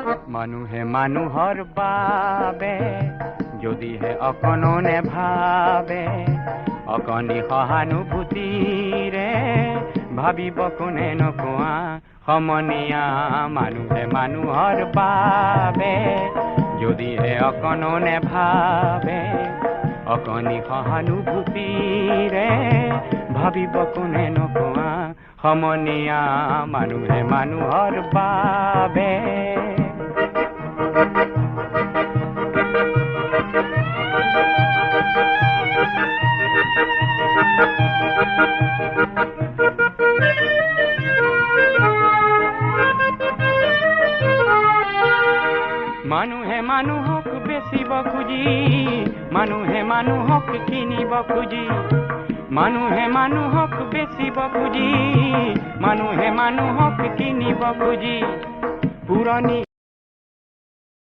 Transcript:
মানুহে মানুহৰ বাবে যদিহে অকণো নেভাবে, অকণি সহানুভূতিৰে ভাবিব কোনে নকোৱা সমনীয়া। মানুহে মানুহৰ বাবে যদিহে অকণো নেভাবে, অকণি সহানুভূতিৰে ভাবিব কোনে নকোৱা সমনীয়া। মানুহে মানুহৰ বাবে। মানুহে মানুহক বেচিব খুজি, মানুহে মানুহক কিনিব খুজি, মানুহে মানুহক বেচিব খুজি, মানুহে মানুহক কিনিব খুজি, পুৰণি